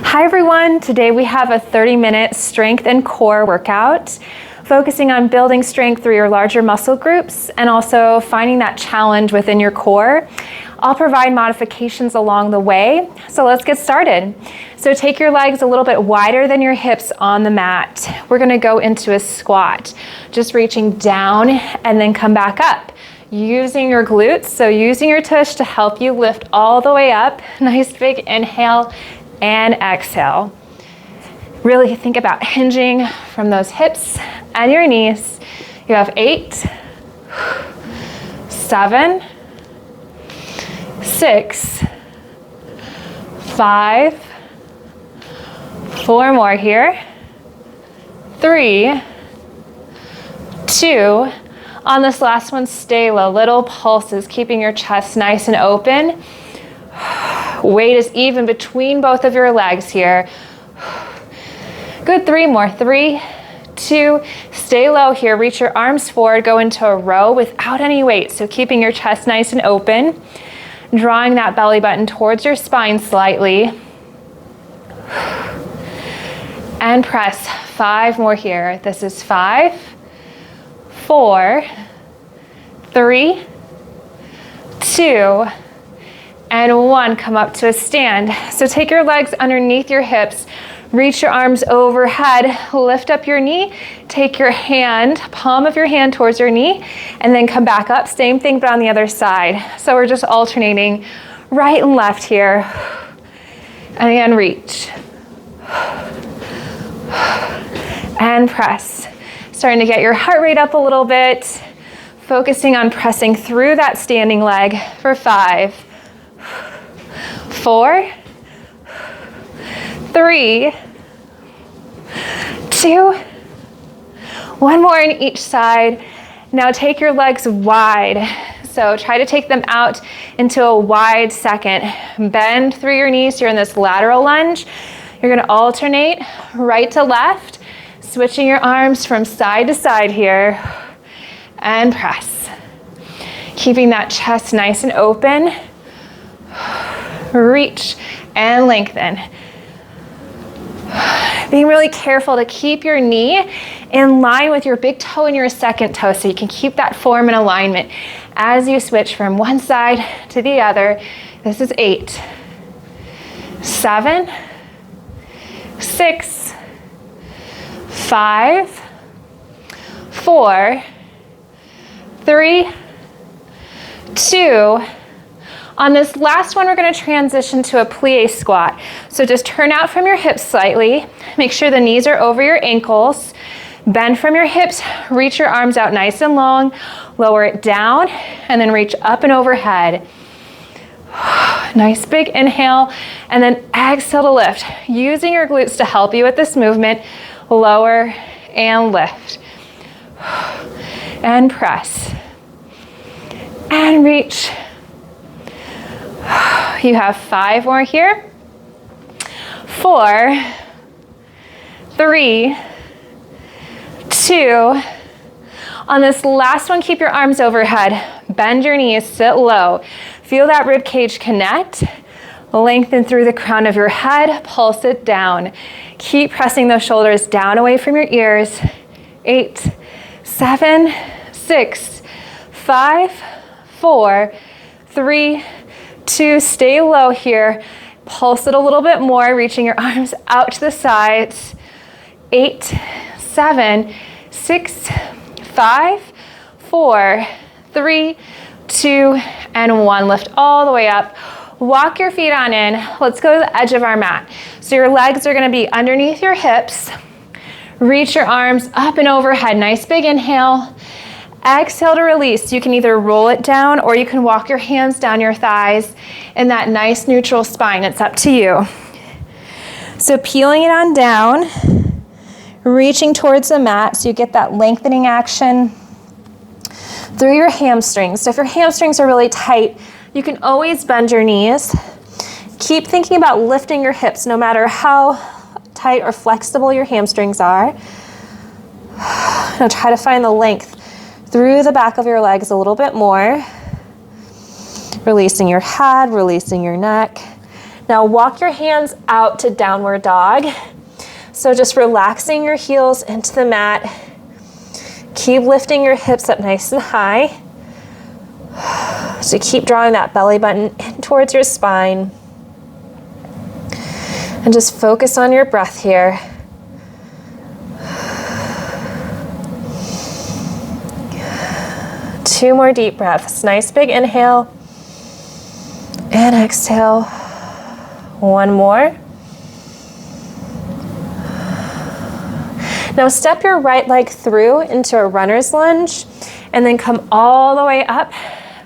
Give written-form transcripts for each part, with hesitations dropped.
Hi everyone, today we have a 30-minute strength and core workout, focusing on building strength through your larger muscle groups and also finding that challenge within your core. I'll provide modifications along the way, so let's get started. So take your legs a little bit wider than your hips on the mat. We're gonna go into a squat, just reaching down and then come back up. Using your glutes, so using your tush to help you lift all the way up. Nice big inhale and exhale. Really think about hinging from those hips and your knees. You have 8, 7, 6, 5, 4 more here, 3, 2. On this last one, stay low, little pulses, keeping your chest nice and open. Weight is even between both of your legs here. Good, 3 more, 3, 2, stay low here, reach your arms forward, go into a row without any weight, so keeping your chest nice and open, drawing that belly button towards your spine slightly, and press. 5 more here. This is 5, 4, 3, 2, and 1. Come up to a stand. So take your legs underneath your hips, reach your arms overhead, lift up your knee, take your hand, palm of your hand towards your knee, and then come back up. Same thing, but on the other side. So we're just alternating right and left here. And again, reach. And press. Starting to get your heart rate up a little bit, focusing on pressing through that standing leg for 5, 4, 3, 2, 1 more on each side. Now take your legs wide. So try to take them out into a wide second. Bend through your knees. You're in this lateral lunge. You're gonna alternate right to left, switching your arms from side to side here, and press. Keeping that chest nice and open. Reach and lengthen. Being really careful to keep your knee in line with your big toe and your second toe so you can keep that form in alignment as you switch from one side to the other. This is 8, 7, 6, 5, 4, 3, 2. On this last one, we're going to transition to a plie squat. So just turn out from your hips slightly. Make sure the knees are over your ankles. Bend from your hips, reach your arms out nice and long, lower it down, and then reach up and overhead. Nice big inhale, and then exhale to lift. Using your glutes to help you with this movement, lower and lift. And press. And reach. You have 5 more here. 4, 3, 2. On this last one, keep your arms overhead. Bend your knees, sit low. Feel that rib cage connect. Lengthen through the crown of your head, pulse it down. Keep pressing those shoulders down away from your ears. 8, 7, 6, 5, 4, 3, 2, stay low here. Pulse it a little bit more, reaching your arms out to the sides. 8, 7, 6, 5, 4, 3, 2, and 1. Lift all the way up. Walk your feet on in. Let's go to the edge of our mat. So your legs are gonna be underneath your hips. Reach your arms up and overhead. Nice big inhale. Exhale to release. You can either roll it down or you can walk your hands down your thighs in that nice neutral spine. It's up to you. So peeling it on down, reaching towards the mat so you get that lengthening action through your hamstrings. So if your hamstrings are really tight, you can always bend your knees. Keep thinking about lifting your hips no matter how tight or flexible your hamstrings are. Now try to find the length through the back of your legs a little bit more. Releasing your head, releasing your neck. Now walk your hands out to downward dog. So just relaxing your heels into the mat. Keep lifting your hips up nice and high. So keep drawing that belly button in towards your spine. And just focus on your breath here. Two more deep breaths. Nice big inhale. And exhale. One more. Now step your right leg through into a runner's lunge and then come all the way up.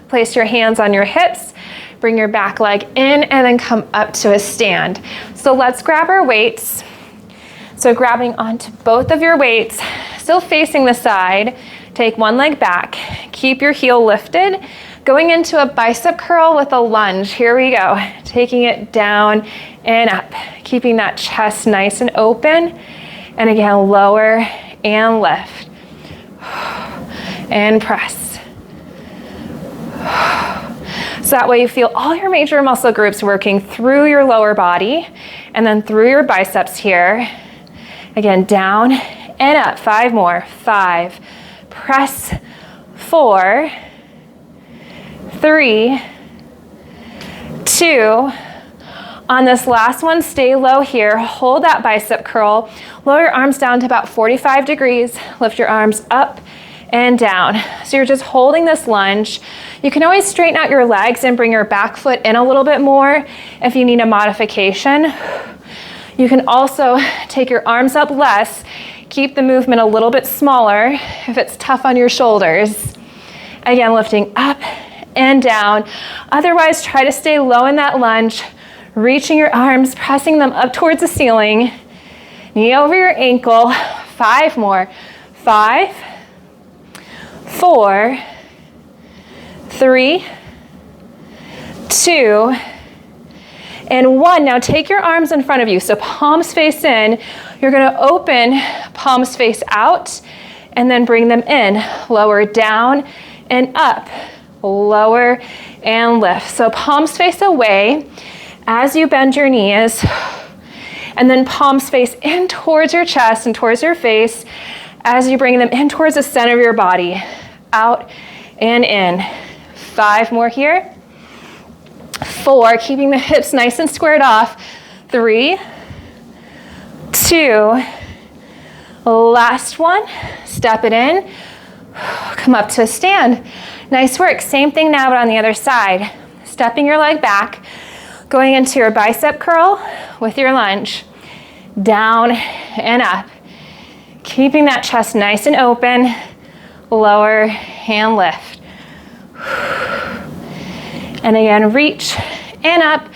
Place your hands on your hips, bring your back leg in, and then come up to a stand. So let's grab our weights. So grabbing onto both of your weights, still facing the side, take one leg back, keep your heel lifted, going into a bicep curl with a lunge. Here we go, taking it down and up, keeping that chest nice and open. And again, lower and lift. And press. So that way you feel all your major muscle groups working through your lower body and then through your biceps here. Again, down and up. 5 more. 5. Press. 4. 3. 2. On this last one, stay low here. Hold that bicep curl. Lower your arms down to about 45 degrees. Lift your arms up and down. So you're just holding this lunge. You can always straighten out your legs and bring your back foot in a little bit more if you need a modification. You can also take your arms up less, keep the movement a little bit smaller if it's tough on your shoulders. Again, lifting up and down. Otherwise, try to stay low in that lunge, reaching your arms, pressing them up towards the ceiling. Knee over your ankle. 5 more. 5, 4, 3, 2, and 1. Now take your arms in front of you. So palms face in. You're gonna open, palms face out, and then bring them in. Lower down and up. Lower and lift. So palms face away as you bend your knees. And then palms face in towards your chest and towards your face as you bring them in towards the center of your body. Out and in. 5 more here. 4, keeping the hips nice and squared off. 3, 2, last one. Step it in. Come up to a stand. Nice work. Same thing now, but on the other side. Stepping your leg back, going into your bicep curl with your lunge. Down and up. Keeping that chest nice and open. Lower and lift. And again, reach and up.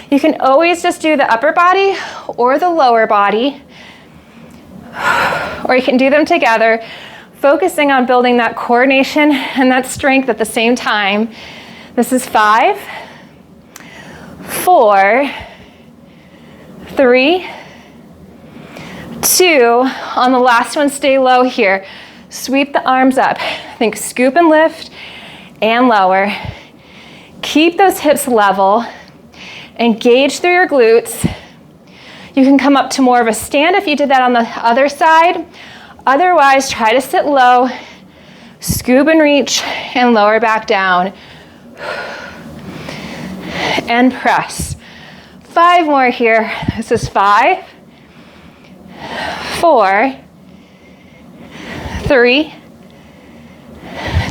You can always just do the upper body or the lower body, or you can do them together, focusing on building that coordination and that strength at the same time. This is 5, 4, 3, 2. On the last one, stay low here. Sweep the arms up. Think scoop and lift and lower. Keep those hips level. Engage through your glutes. You can come up to more of a stand if you did that on the other side. Otherwise, try to sit low, scoop and reach, and lower back down. And press. 5 more here. This is 5, 4, 3,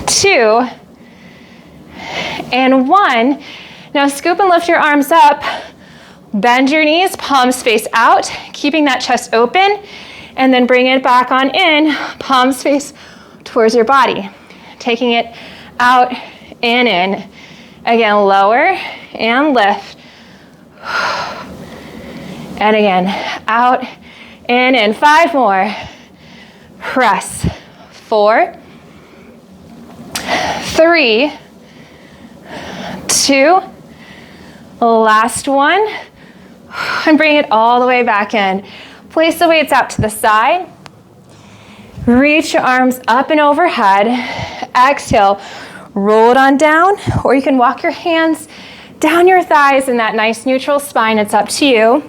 2, and 1. Now scoop and lift your arms up. Bend your knees, palms face out, keeping that chest open, and then bring it back on in, palms face towards your body. Taking it out and in. Again, lower and lift. And again, out and in. 5 more. Press. 4, 3, 2, last one. And bring it all the way back in. Place the weights out to the side. Reach your arms up and overhead. Exhale, roll it on down, or you can walk your hands down your thighs in that nice neutral spine. It's up to you.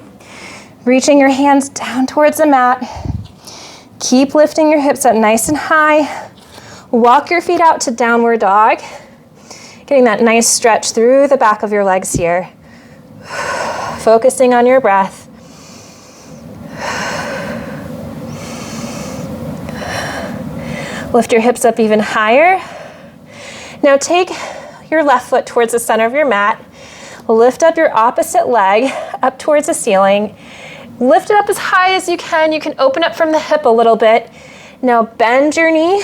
Reaching your hands down towards the mat. Keep lifting your hips up nice and high. Walk your feet out to downward dog. Getting that nice stretch through the back of your legs here. Focusing on your breath. Lift your hips up even higher. Now take your left foot towards the center of your mat. Lift up your opposite leg up towards the ceiling. Lift it up as high as you can. You can open up from the hip a little bit. Now bend your knee.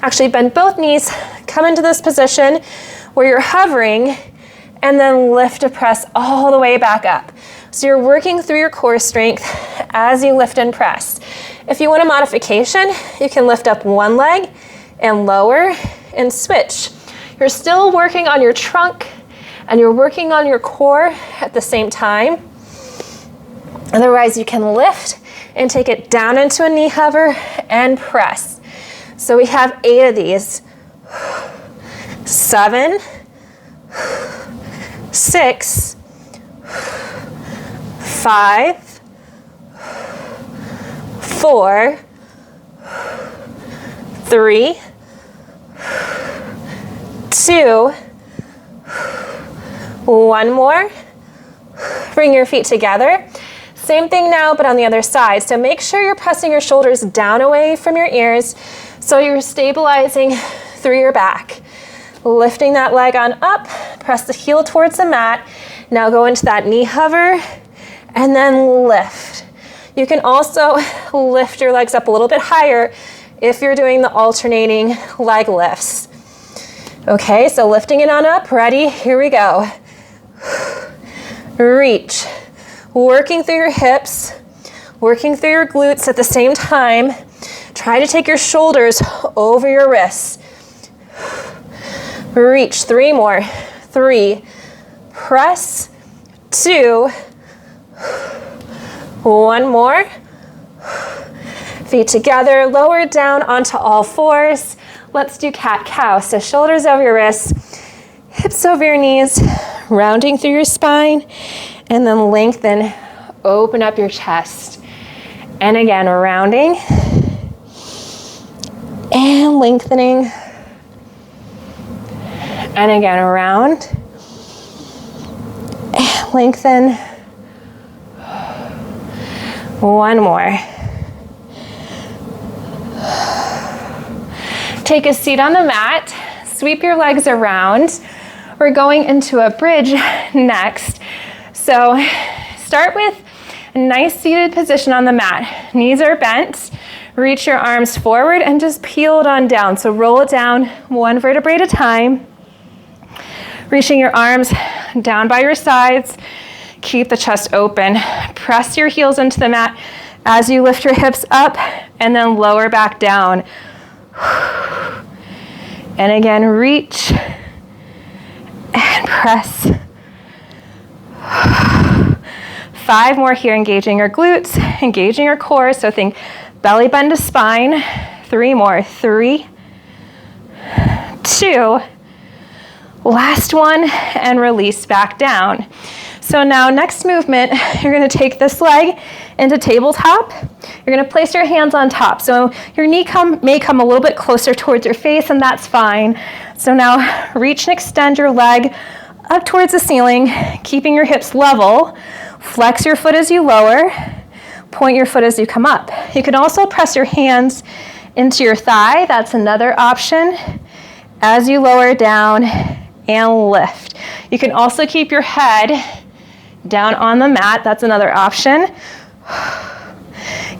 Actually bend both knees. Come into this position where you're hovering, and then lift to press all the way back up. So you're working through your core strength as you lift and press. If you want a modification, you can lift up one leg and lower and switch. You're still working on your trunk and you're working on your core at the same time. Otherwise, you can lift and take it down into a knee hover and press. So we have 8 of these. 7, 6, 5, 4, 3, 2, 1 more. Bring your feet together. Same thing now, but on the other side. So make sure you're pressing your shoulders down away from your ears so you're stabilizing through your back. Lifting that leg on up, press the heel towards the mat. Now go into that knee hover and then lift. You can also lift your legs up a little bit higher if you're doing the alternating leg lifts. Okay, so lifting it on up, ready, here we go. Reach, working through your hips, working through your glutes at the same time. Try to take your shoulders over your wrists. Reach, 3 more. 3, press, 2, 1 more. Feet together, lower down onto all fours. Let's do cat-cow. So shoulders over your wrists, hips over your knees, rounding through your spine, and then lengthen, open up your chest. And again, rounding and lengthening. And again, around and lengthen. 1 more. Take a seat on the mat, sweep your legs around. We're going into a bridge next. So start with a nice seated position on the mat. Knees are bent. Reach your arms forward and just peel it on down. So roll it down 1 vertebrae at a time. Reaching your arms down by your sides. Keep the chest open. Press your heels into the mat as you lift your hips up and then lower back down. And again, reach and press. 5 more here, engaging your glutes, engaging your core. So think belly bend to spine. 3 more. 3, 2, last one, and release back down. So now next movement, you're gonna take this leg into tabletop. You're gonna place your hands on top. So your knee may come a little bit closer towards your face, and that's fine. So now reach and extend your leg up towards the ceiling, keeping your hips level. Flex your foot as you lower. Point your foot as you come up. You can also press your hands into your thigh. That's another option. As you lower down and lift. You can also keep your head down on the mat. That's another option.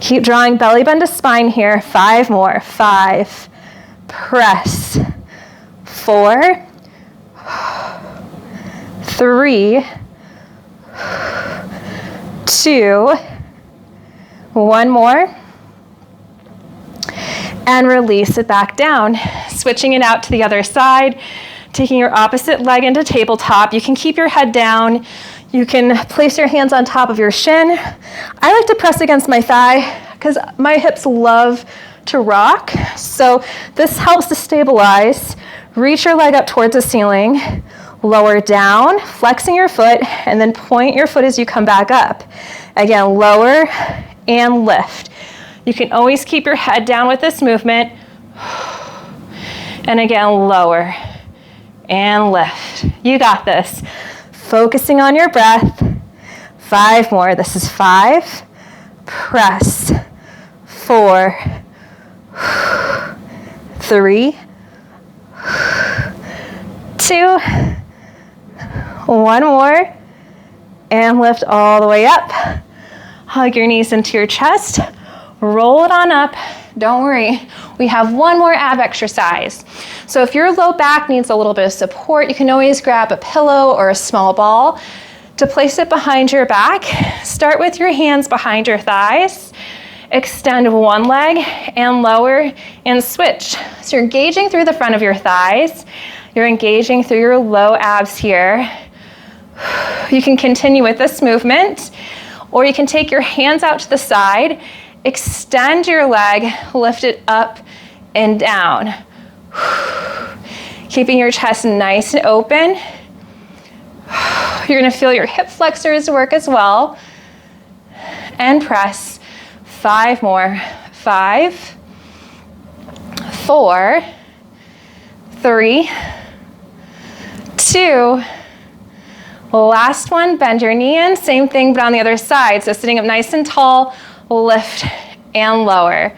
Keep drawing belly bend to spine here. 5 more. 5. Press. 4. 3. 2. 1 more. And release it back down. Switching it out to the other side. Taking your opposite leg into tabletop. You can keep your head down. You can place your hands on top of your shin. I like to press against my thigh because my hips love to rock. So this helps to stabilize. Reach your leg up towards the ceiling. Lower down, flexing your foot, and then point your foot as you come back up. Again, lower and lift. You can always keep your head down with this movement. And again, lower and lift. You got this. Focusing on your breath. 5 more. This is 5. Press. 4. 3. 2. 1 more. And lift all the way up. Hug your knees into your chest. Roll it on up. Don't worry. We have one more ab exercise. So if your low back needs a little bit of support, you can always grab a pillow or a small ball to place it behind your back. Start with your hands behind your thighs. Extend one leg and lower and switch. So you're engaging through the front of your thighs. You're engaging through your low abs here. You can continue with this movement, or you can take your hands out to the side, extend your leg, lift it up and down. Keeping your chest nice and open. You're gonna feel your hip flexors work as well. And press. 5 more. 5, 4, 3, 2, last one, bend your knee in, same thing but on the other side. So sitting up nice and tall, lift and lower.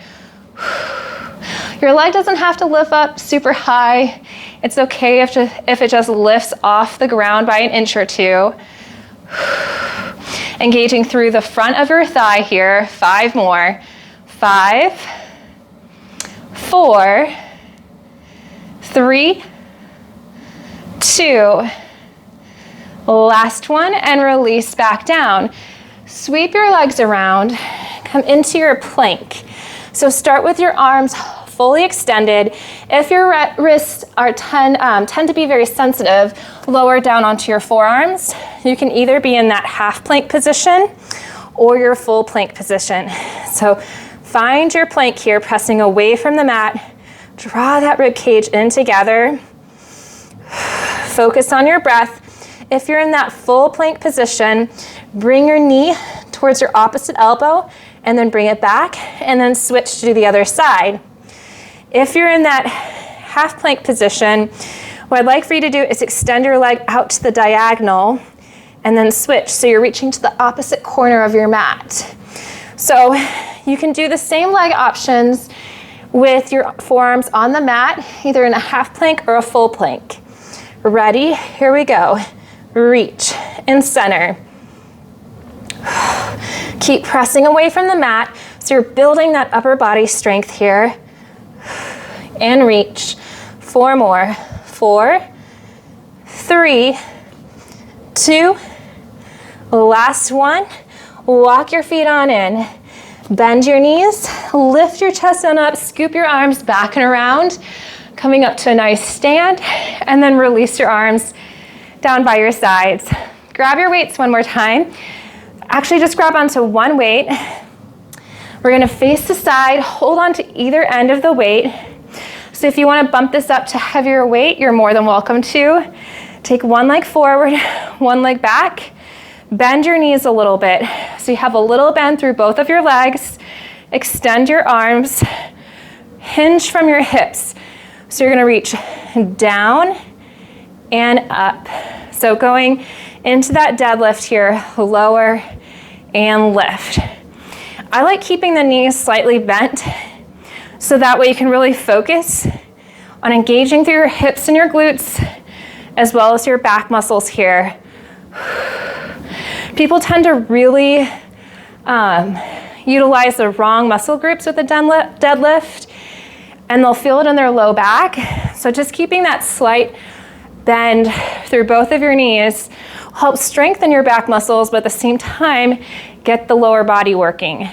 Your leg doesn't have to lift up super high. It's okay if it just lifts off the ground by an inch or two. Engaging through the front of your thigh here. 5 more. 5, 4, 3, 2, last one, and release back down. Sweep your legs around, come into your plank. So start with your arms fully extended. If your wrists are tend to be very sensitive, lower down onto your forearms. You can either be in that half plank position or your full plank position. So find your plank here, pressing away from the mat. Draw that rib cage in together. Focus on your breath. If you're in that full plank position, bring your knee towards your opposite elbow and then bring it back and then switch to the other side. If you're in that half plank position, what I'd like for you to do is extend your leg out to the diagonal and then switch. So you're reaching to the opposite corner of your mat. So you can do the same leg options with your forearms on the mat, either in a half plank or a full plank. Ready? Here we go. Reach and center. Keep pressing away from the mat so you're building that upper body strength here. And reach. 4 more. 4, 3, 2, last one. Walk your feet on in. Bend your knees, lift your chest on up, scoop your arms back and around, coming up to a nice stand, and then release your arms down by your sides. Grab your weights one more time. Actually, just grab onto one weight. We're gonna face the side, hold on to either end of the weight. So if you wanna bump this up to heavier weight, you're more than welcome to. Take one leg forward, one leg back. Bend your knees a little bit. So you have a little bend through both of your legs. Extend your arms. Hinge from your hips. So you're gonna reach down and up. So going into that deadlift here, lower and lift. I like keeping the knees slightly bent so that way you can really focus on engaging through your hips and your glutes as well as your back muscles here. People tend to really utilize the wrong muscle groups with the deadlift, and they'll feel it in their low back. So just keeping that slight bend through both of your knees helps strengthen your back muscles, but at the same time, get the lower body working.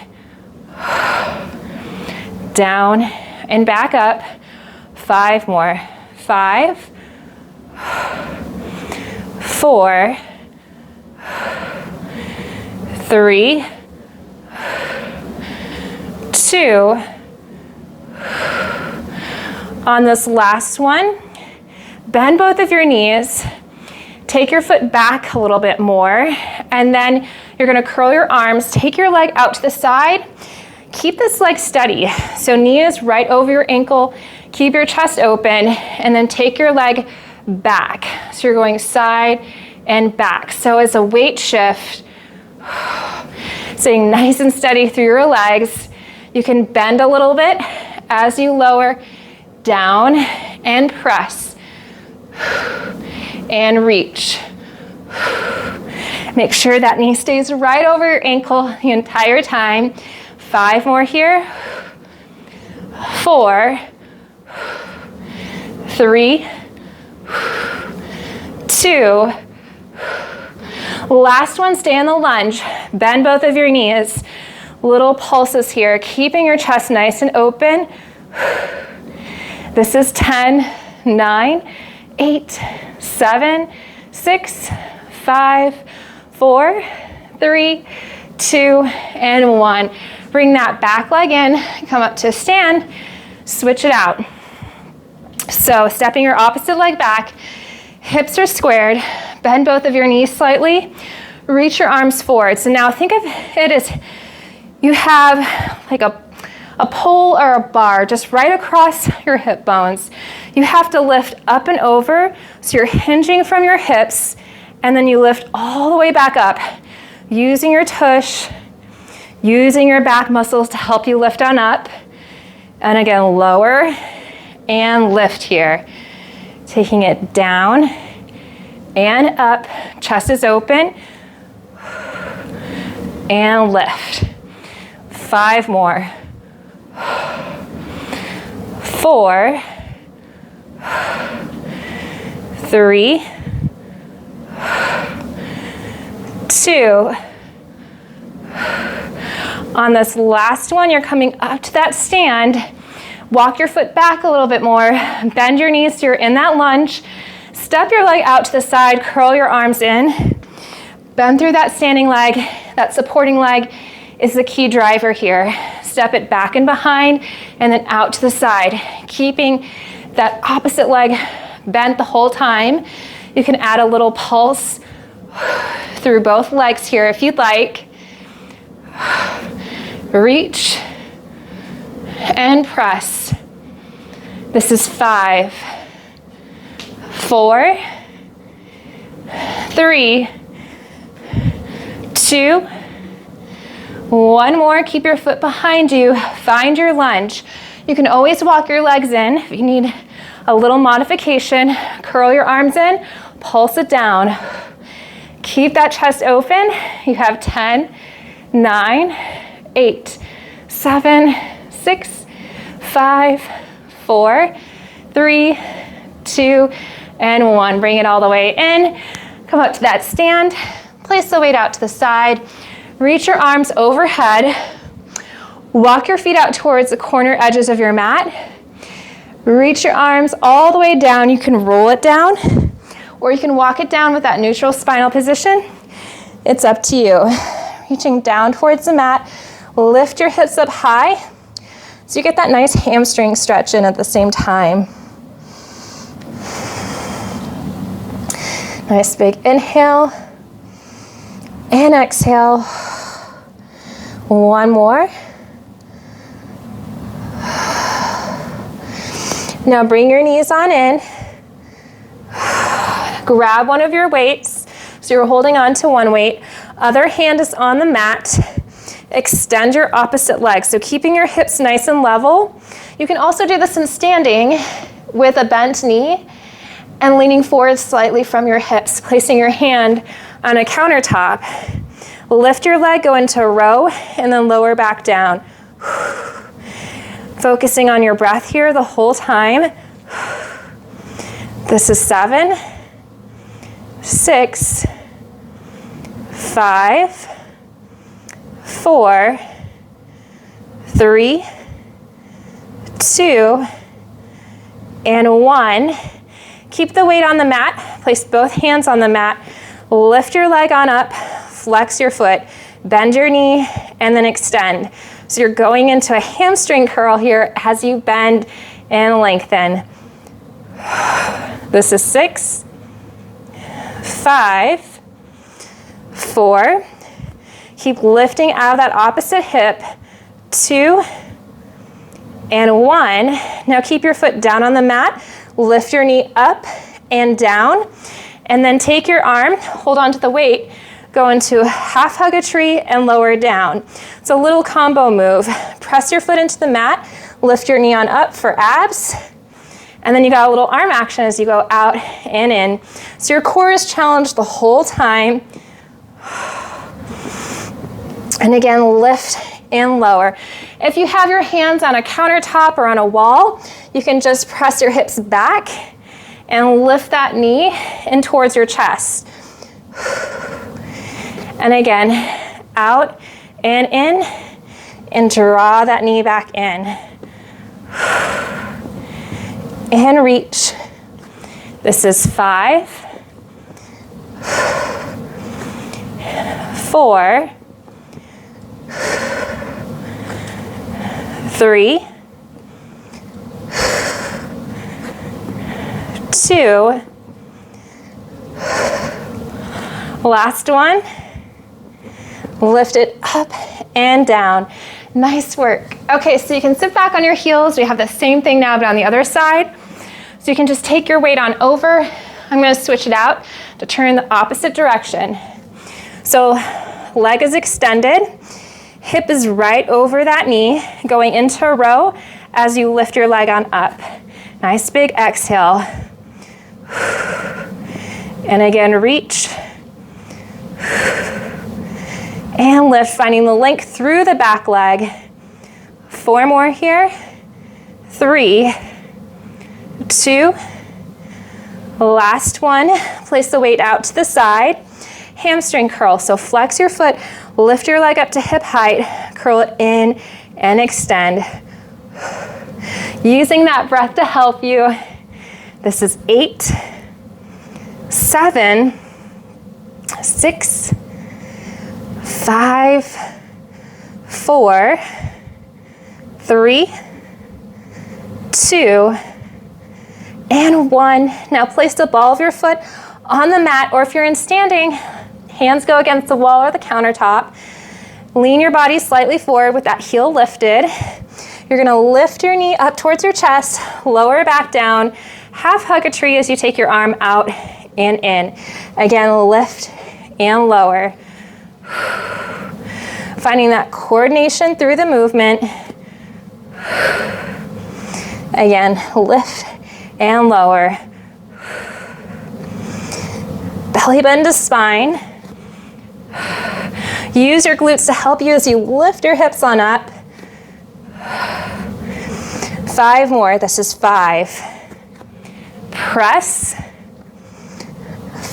Down and back up. 5 more. 5, 4, 3, 2. On this last one, bend both of your knees Take your foot back a little bit more, and then you're gonna curl your arms, take your leg out to the side, keep this leg steady. So knee is right over your ankle, keep your chest open, and then take your leg back. So you're going side and back. So as a weight shift, staying nice and steady through your legs. You can bend a little bit as you lower down and press and reach. Make sure that knee stays right over your ankle the entire time. 5 more here. 4, 3, 2. Last one, stay in the lunge. Bend both of your knees. Little pulses here, keeping your chest nice and open. This is 10, 9, 8, 7, 6, 5, 4, 3, 2, and 1. Bring that back leg in, come up to a stand, switch it out. So stepping your opposite leg back, hips are squared, bend both of your knees slightly, reach your arms forward. So now think of it as you have like a pole or a bar just right across your hip bones. You have to lift up and over, so you're hinging from your hips, and then you lift all the way back up, using your tush, using your back muscles to help you lift on up. And again, lower and lift here. Taking it down and up, chest is open, and lift. 5 more. 4, 3, 2. On this last one, you're coming up to that stand. Walk your foot back a little bit more. Bend your knees so you're in that lunge. Step your leg out to the side, curl your arms in. Bend through that standing leg. That supporting leg is the key driver here. Step it back and behind, and then out to the side, keeping that opposite leg bent the whole time. You can add a little pulse through both legs here if you'd like. Reach and press. This is 5, 4, 3, 2, 1 more. Keep your foot behind you. Find your lunge. You can always walk your legs in. If you need a little modification, curl your arms in, pulse it down. Keep that chest open. You have 10, 9, 8, 7, 6, 5, 4, 3, 2, and 1. Bring it all the way in. Come up to that stand. Place the weight out to the side. Reach your arms overhead. Walk your feet out towards the corner edges of your mat. Reach your arms all the way down. You can roll it down, or you can walk it down with that neutral spinal position. It's up to you. Reaching down towards the mat. Lift your hips up high so you get that nice hamstring stretch in at the same time. Nice big inhale and exhale. 1 more. Now bring your knees on in. Grab one of your weights. So you're holding on to one weight. Other hand is on the mat. Extend your opposite leg. So keeping your hips nice and level. You can also do this in standing with a bent knee and leaning forward slightly from your hips, placing your hand on a countertop. Lift your leg, go into row, and then lower back down. Focusing on your breath here the whole time. This is 7, 6, 5, 4, 3, 2, and 1. Keep the weight on the mat. Place both hands on the mat. Lift your leg on up. Flex your foot. Bend your knee and then extend. So you're going into a hamstring curl here as you bend and lengthen. This is 6, 5, 4. Keep lifting out of that opposite hip. 2 and 1. Now keep your foot down on the mat. Lift your knee up and down. And then take your arm, hold on to the weight, go into half hug a tree and lower down. It's a little combo move. Press your foot into the mat, lift your knee on up for abs. And then you got a little arm action as you go out and in. So your core is challenged the whole time. And again, lift and lower. If you have your hands on a countertop or on a wall, you can just press your hips back and lift that knee in towards your chest. And again, out and in, and draw that knee back in. And reach. This is 5, 4, 3, 2. Last one. Lift it up and down. Nice work. Okay, so you can sit back on your heels. We have the same thing now, but on the other side. So you can just take your weight on over. I'm going to switch it out to turn the opposite direction. So leg is extended. Hip is right over that knee, going into a row as you lift your leg on up. Nice big exhale. And again, reach. And lift, finding the length through the back leg. 4 more here. 3, 2. Last one. Place the weight out to the side. Hamstring curl. So flex your foot, lift your leg up to hip height, curl it in and extend. Using that breath to help you. This is 8, 7, 6, 5, 4, 3, 2, and 1. Now place the ball of your foot on the mat, or if you're in standing, hands go against the wall or the countertop. Lean your body slightly forward with that heel lifted. You're gonna lift your knee up towards your chest, lower back down, half hug a tree as you take your arm out and in. Again, lift and lower. Finding that coordination through the movement. Again, lift and lower. Belly bend to spine. Use your glutes to help you as you lift your hips on up. 5 more. This is 5. Press.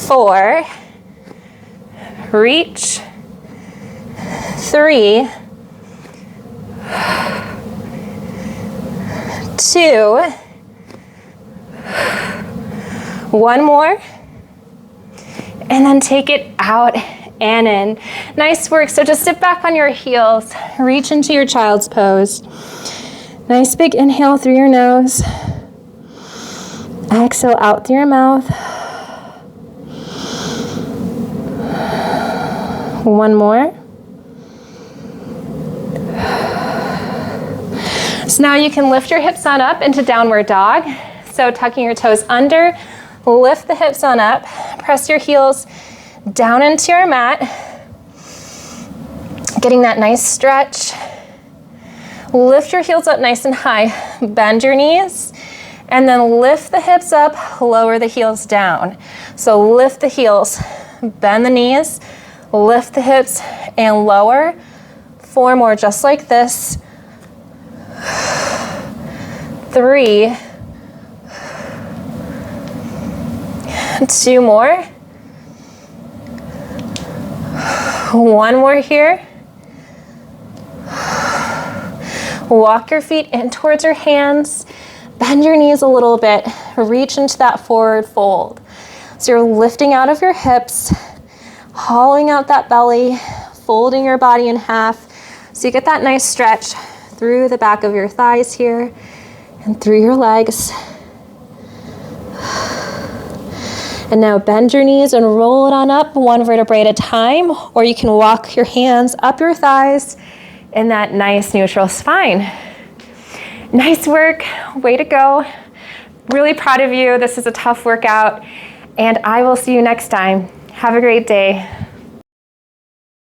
4. Reach. 3. 2. 1 more. And then take it out and in. Nice work. So just sit back on your heels. Reach into your child's pose. Nice big inhale through your nose. Exhale out through your mouth. 1 more. So now you can lift your hips on up into downward dog. So tucking your toes under, lift the hips on up, press your heels down into your mat, getting that nice stretch. Lift your heels up nice and high, bend your knees, and then lift the hips up, lower the heels down. So lift the heels, bend the knees, lift the hips, and lower. 4 more just like this. 3. 2 more. 1 more here. Walk your feet in towards your hands. Bend your knees a little bit. Reach into that forward fold. So you're lifting out of your hips, hollowing out that belly, folding your body in half. So you get that nice stretch through the back of your thighs here and through your legs. And now bend your knees and roll it on up one vertebrae at a time, or you can walk your hands up your thighs in that nice neutral spine. Nice work, way to go. Really proud of you. This is a tough workout, and I will see you next time. Have a great day.